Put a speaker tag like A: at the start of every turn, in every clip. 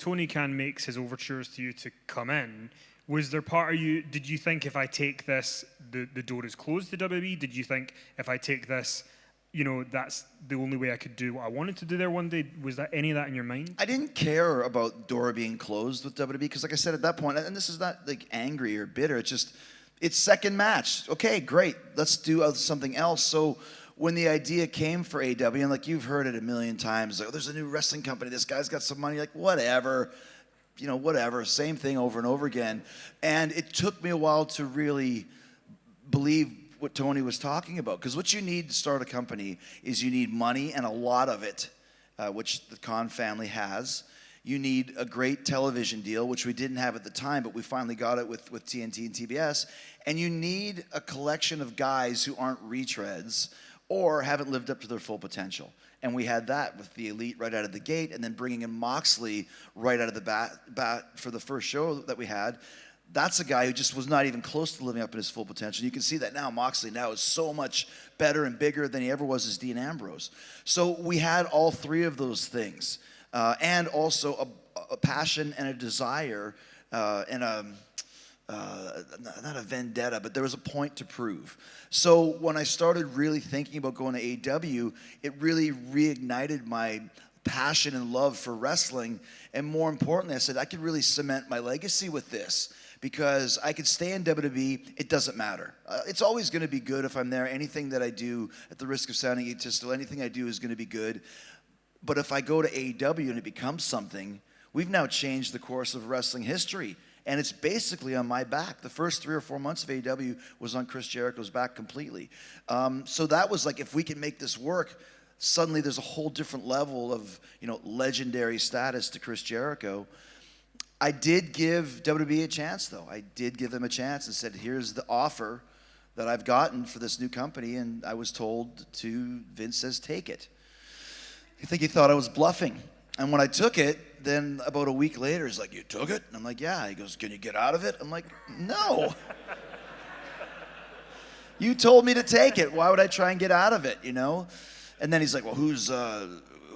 A: Tony Khan makes his overtures to you to come in, was there part of you, did you think if I take this, the door is closed to WWE? Did you think if I take this, that's the only way I could do what I wanted to do there one day? Was that any of that in your mind?
B: I didn't care about door being closed with WWE because, like I said at that point, and this is not like angry or bitter, it's second match. Okay, great. Let's do something else. So when the idea came for AEW, and like you've heard it a million times, like, oh, there's a new wrestling company, this guy's got some money, like whatever. Whatever, same thing over and over again. And it took me a while to really believe what Tony was talking about. Because what you need to start a company is you need money and a lot of it, which the Khan family has. You need a great television deal, which we didn't have at the time, but we finally got it with TNT and TBS. And you need a collection of guys who aren't retreads or haven't lived up to their full potential. And we had that with the Elite right out of the gate, and then bringing in Moxley right out of the bat for the first show that we had. That's a guy who just was not even close to living up to his full potential. You can see that now. Moxley now is so much better and bigger than he ever was as Dean Ambrose. So we had all three of those things, and also a passion and a desire and not a vendetta, but there was a point to prove. So when I started really thinking about going to AEW, it really reignited my passion and love for wrestling. And more importantly, I said I could really cement my legacy with this because I could stay in WWE. It doesn't matter. It's always going to be good if I'm there. Anything that I do, at the risk of sounding egotistical, anything I do is going to be good. But if I go to AEW and it becomes something, we've now changed the course of wrestling history. And it's basically on my back. The first 3 or 4 months of AEW was on Chris Jericho's back completely. So that was like, if we can make this work, suddenly there's a whole different level of, legendary status to Chris Jericho. I did give WWE a chance, though. I did give them a chance and said, here's the offer that I've gotten for this new company. And I was told Vince says, take it. I think he thought I was bluffing. And when I took it, then about a week later, he's like, you took it? And I'm like, yeah. He goes, can you get out of it? I'm like, no. You told me to take it. Why would I try and get out of it, And then he's like, well, who's,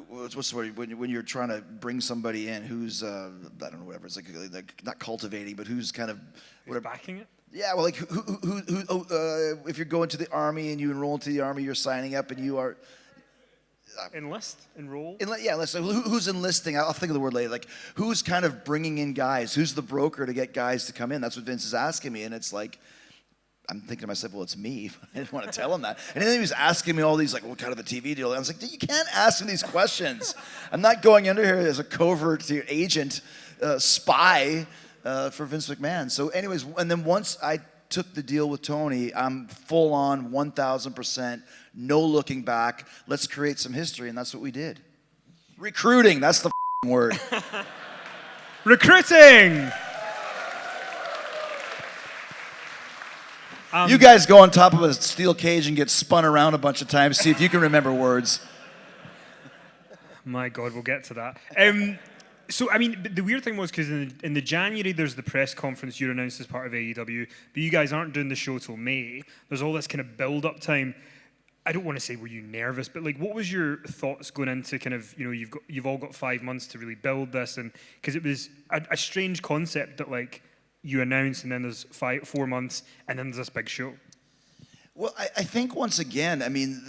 B: what's the word, when you're trying to bring somebody in, who's, I don't know, whatever. It's like not cultivating, but who's kind of.
A: Who's backing it?
B: Yeah, well, like, who if you're going to the Army and you enroll into the Army, you're signing up and you are.
A: Enroll?
B: Enlist. Who's enlisting? I'll think of the word later. Like, who's kind of bringing in guys? Who's the broker to get guys to come in? That's what Vince is asking me. And it's like, I'm thinking to myself, well, it's me. I didn't want to tell him that. And then he was asking me all these, like, what kind of a TV deal? And I was like, you can't ask me these questions. I'm not going under here as a covert agent, spy for Vince McMahon. So anyways, and then once I took the deal with Tony, I'm full on 1,000%, no looking back. Let's create some history, and that's what we did. Recruiting, that's the word.
A: Recruiting!
B: You guys go on top of a steel cage and get spun around a bunch of times, see if you can remember words.
A: My God, we'll get to that. So, I mean, the weird thing was, because in the January, there's the press conference you're announced as part of AEW, but you guys aren't doing the show till May. There's all this kind of build-up time. I don't want to say were you nervous, but like, what was your thoughts going into kind of, you've all got 5 months to really build this, and because it was a strange concept that like you announce and then there's 4 months and then there's this big show.
B: Well, I think once again, I mean,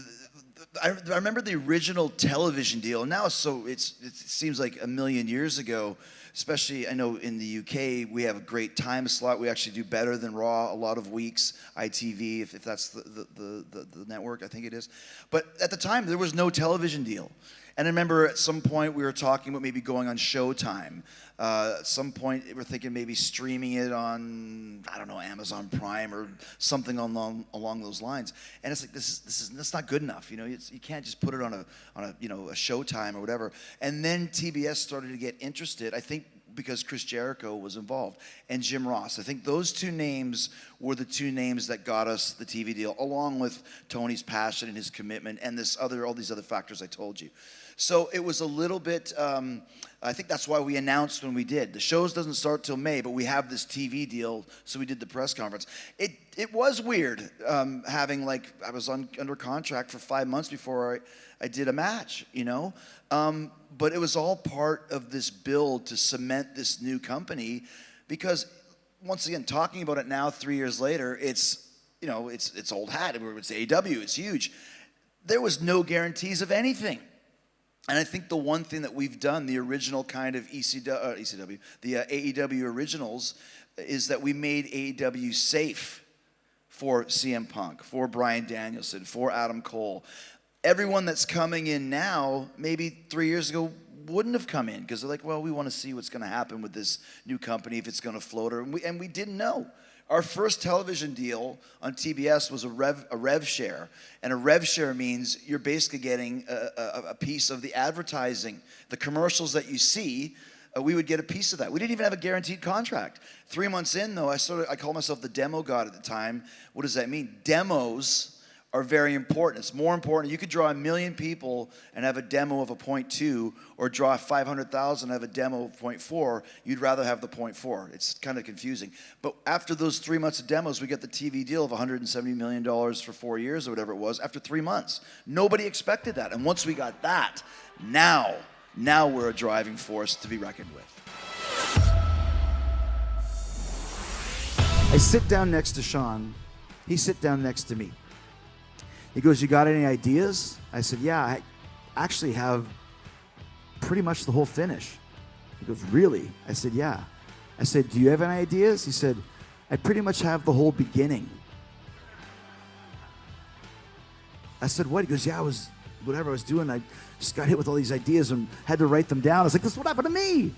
B: I remember the original television deal. Now, it seems like a million years ago. Especially, I know in the UK we have a great time slot. We actually do better than Raw a lot of weeks. ITV, if that's the network, I think it is. But at the time, there was no television deal. And I remember at some point we were talking about maybe going on Showtime. At some point we were thinking maybe streaming it on, I don't know, Amazon Prime or something along those lines. And it's like that's not good enough. You can't just put it on a Showtime or whatever. And then TBS started to get interested. I think because Chris Jericho was involved and Jim Ross. I think those two names were the two names that got us the TV deal, along with Tony's passion and his commitment and all these other factors I told you. So it was a little bit, I think that's why we announced when we did. The shows doesn't start till May, but we have this TV deal, so we did the press conference. It was weird having, like, I was under contract for 5 months before I did a match, but it was all part of this build to cement this new company, because once again, talking about it now 3 years later, it's old hat. It's AEW, it's huge. There was no guarantees of anything. And I think the one thing that we've done, the original kind of ECW, the AEW originals, is that we made AEW safe for CM Punk, for Bryan Danielson, for Adam Cole. Everyone that's coming in now, maybe 3 years ago, wouldn't have come in because they're like, well, we want to see what's going to happen with this new company, if it's going to float, and we didn't know. Our first television deal on TBS was a rev share, and a rev share means you're basically getting a piece of the advertising, the commercials that you see. We would get a piece of that. We didn't even have a guaranteed contract. 3 months in, though, I called myself the demo god at the time. What does that mean? Demos are very important. It's more important. You could draw 1 million people and have a demo of a 0.2, or draw 500,000 and have a demo of 0.4. You'd rather have the 0.4. It's kind of confusing. But after those 3 months of demos, we get the TV deal of $170 million for 4 years or whatever it was after 3 months. Nobody expected that. And once we got that, now we're a driving force to be reckoned with. I sit down next to Sean. He sit down next to me. He goes, you got any ideas? I said, yeah, I actually have pretty much the whole finish. He goes, really? I said, yeah. I said, do you have any ideas? He said, I pretty much have the whole beginning. I said, what? He goes, yeah, whatever I was doing, I just got hit with all these ideas and had to write them down. I was like, this is what happened to me.